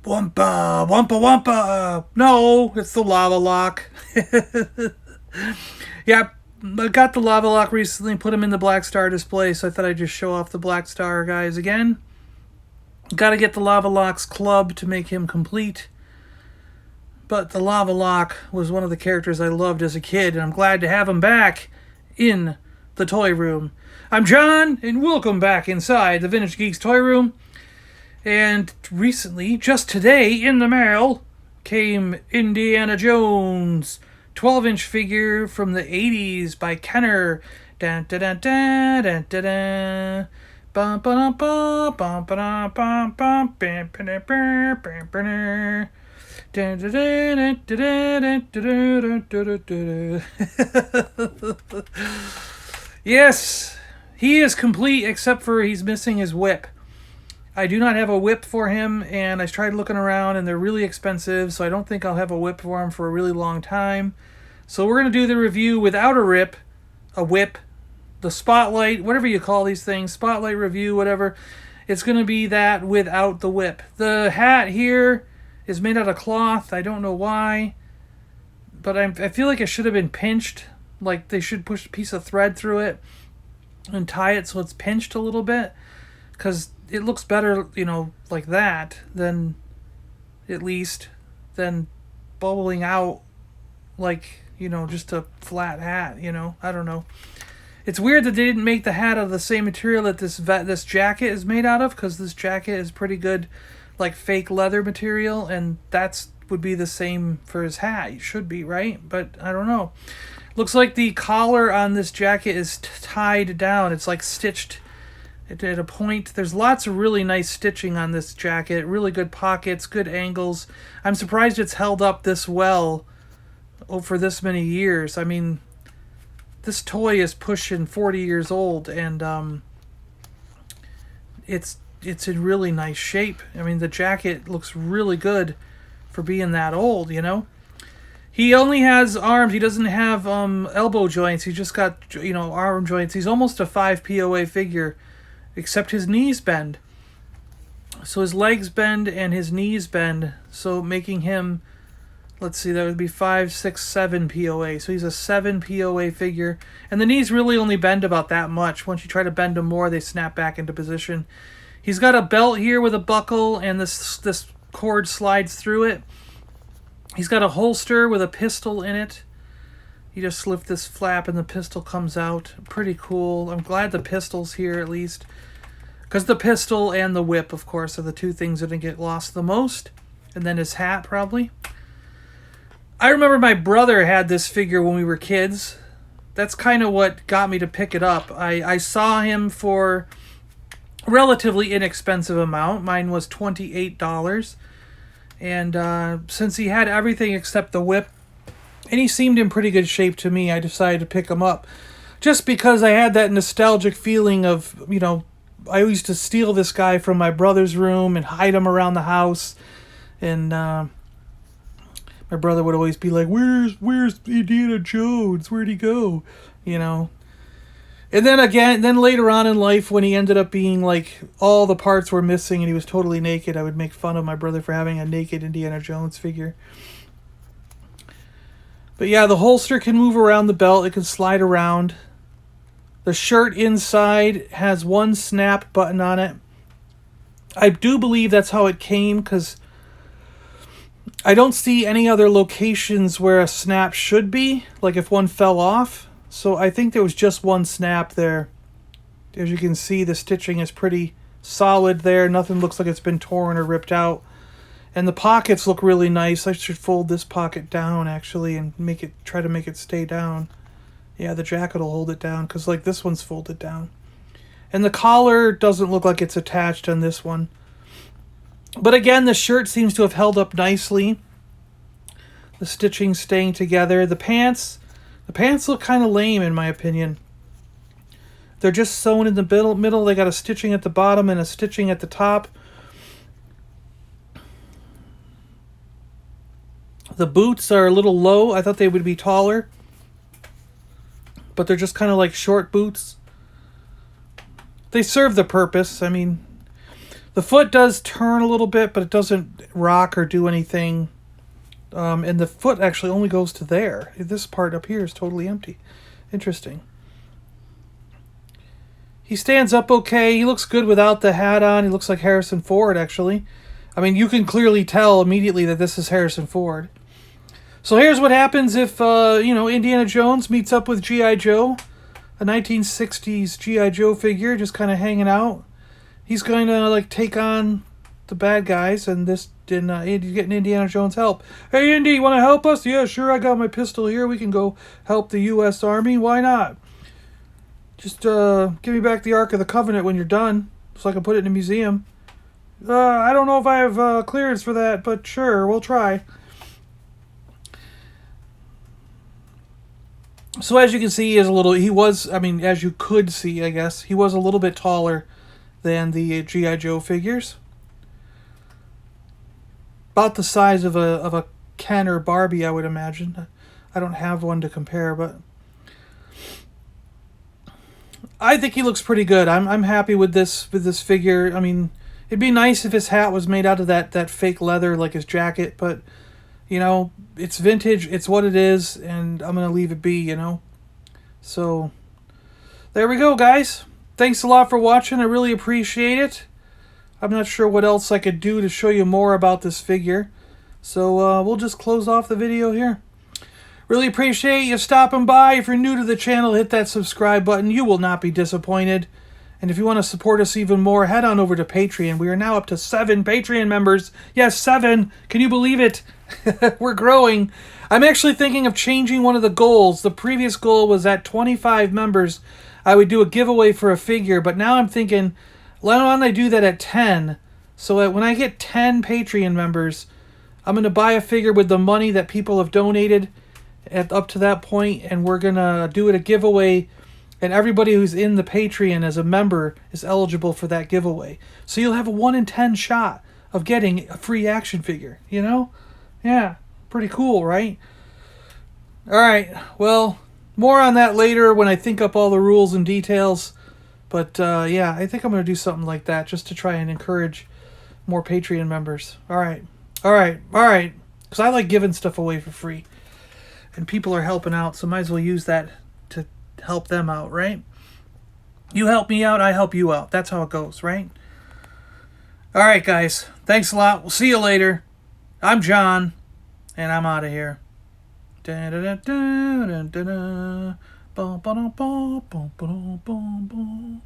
Wampa, wampa, wampa. No, it's the lava lock. Yeah, I got the lava lock recently, put him in the Black Star display, so I thought I'd just show off the Black Star guys again. Got to get the lava lock's club to make him complete. But the lava lock was one of the characters I loved as a kid, and I'm glad to have him back in the toy room. I'm John, and welcome back inside the Vintage Geeks toy room. And recently, just today, in the mail, came Indiana Jones 12-inch figure from the 80s by Kenner. Dun, dun, dun, dun, dun, dun, dun. Bum, ba, bum, bum, ba, bum, bum, bam, ba, bam, bam, bam. Yes, he is complete except for he's missing his whip. I do not have a whip for him, and I tried looking around, and they're really expensive, so I don't think I'll have a whip for him for a really long time. So we're going to do the review without a whip, the spotlight, whatever you call these things, spotlight review, whatever. It's going to be that without the whip. The hat here is made out of cloth. I don't know why, but I feel like it should have been pinched. Like they should push a piece of thread through it and tie it so it's pinched a little bit, because it looks better, like that than, at least, than bubbling out like, just a flat hat, I don't know. It's weird that they didn't make the hat out of the same material that this jacket is made out of, because this jacket is pretty good, like fake leather material, and would be the same for his hat. It should be, right? But I don't know. Looks like the collar on this jacket is tied down. It's like stitched at a point. There's lots of really nice stitching on this jacket. Really good pockets, good angles. I'm surprised it's held up this well for this many years. I mean, this toy is pushing 40 years old, and it's in really nice shape. I mean, the jacket looks really good for being that old, He only has arms. He doesn't have elbow joints. He's just got, arm joints. He's almost a 5 POA figure, except his knees bend. So his legs bend and his knees bend, so making him, let's see, that would be 5, 6, 7 POA. So he's a 7 POA figure. And the knees really only bend about that much. Once you try to bend them more, they snap back into position. He's got a belt here with a buckle, and this cord slides through it. He's got a holster with a pistol in it. You just lift this flap and the pistol comes out. Pretty cool. I'm glad the pistol's here at least, because the pistol and the whip, of course, are the two things that get lost the most. And then his hat, probably. I remember my brother had this figure when we were kids. That's kind of what got me to pick it up. I saw him for a relatively inexpensive amount. Mine was $28. And since he had everything except the whip, and he seemed in pretty good shape to me, I decided to pick him up. Just because I had that nostalgic feeling of, I used to steal this guy from my brother's room and hide him around the house. And my brother would always be like, where's Indiana Jones? Where'd he go? And then later on in life, when he ended up being like, all the parts were missing and he was totally naked, I would make fun of my brother for having a naked Indiana Jones figure. But yeah, the holster can move around the belt. It can slide around. The shirt inside has one snap button on it. I do believe that's how it came, because I don't see any other locations where a snap should be, like if one fell off. So I think there was just one snap there. As you can see, the stitching is pretty solid there. Nothing looks like it's been torn or ripped out. And the pockets look really nice. I should fold this pocket down, actually, and try to make it stay down. Yeah, the jacket will hold it down, because like this one's folded down. And the collar doesn't look like it's attached on this one. But again, the shirt seems to have held up nicely. The stitching staying together. The pants look kind of lame, in my opinion. They're just sewn in the middle. They got a stitching at the bottom and a stitching at the top. The boots are a little low. I thought they would be taller, but they're just kind of like short boots. They serve the purpose. I mean, The foot does turn a little bit, but it doesn't rock or do anything. And the foot actually only goes to there. This part up here is totally empty. Interesting. He stands up okay. He looks good without the hat on. He looks like Harrison Ford, actually. I mean, you can clearly tell immediately that this is Harrison Ford. So here's what happens if, Indiana Jones meets up with G.I. Joe. A 1960s G.I. Joe figure just kind of hanging out. He's going to, take on the bad guys, and he's getting Indiana Jones help. Hey, Indy, you want to help us? Yeah, sure, I got my pistol here. We can go help the U.S. Army. Why not? Just give me back the Ark of the Covenant when you're done, so I can put it in a museum. I don't know if I have clearance for that, but sure, we'll try. So as you can see, as you could see, I guess, he was a little bit taller than the G.I. Joe figures. About the size of a Ken or Barbie, I would imagine. I don't have one to compare, but I think he looks pretty good. I'm happy with this figure. I mean, it'd be nice if his hat was made out of that fake leather like his jacket, but it's vintage, it's what it is, and I'm gonna leave it be, So there we go, guys. Thanks a lot for watching. I really appreciate it. I'm not sure what else I could do to show you more about this figure, so we'll just close off the video here. Really appreciate you stopping by. If you're new to the channel, hit that subscribe button. You will not be disappointed. And if you want to support us even more, head on over to Patreon. We are now up to 7 Patreon members. Yes, 7. Can you believe it? We're growing. I'm actually thinking of changing one of the goals. The previous goal was at 25 members, I would do a giveaway for a figure. But now I'm thinking, why don't I do that at 10? So that when I get 10 Patreon members, I'm going to buy a figure with the money that people have donated up to that point, and we're going to do it a giveaway. And everybody who's in the Patreon as a member is eligible for that giveaway. So you'll have a 1 in 10 shot of getting a free action figure, Yeah, pretty cool, right? Alright, well, more on that later when I think up all the rules and details. But, yeah, I think I'm going to do something like that just to try and encourage more Patreon members. Alright. Because I like giving stuff away for free. And people are helping out, so might as well use that to help them out, right? You help me out, I help you out. That's how it goes, right? Alright, guys. Thanks a lot. We'll see you later. I'm John, and I'm out of here. Da-da-da-da-da-da-da. Bum, ba-dum, bum, bum, ba-dum, bum, bum.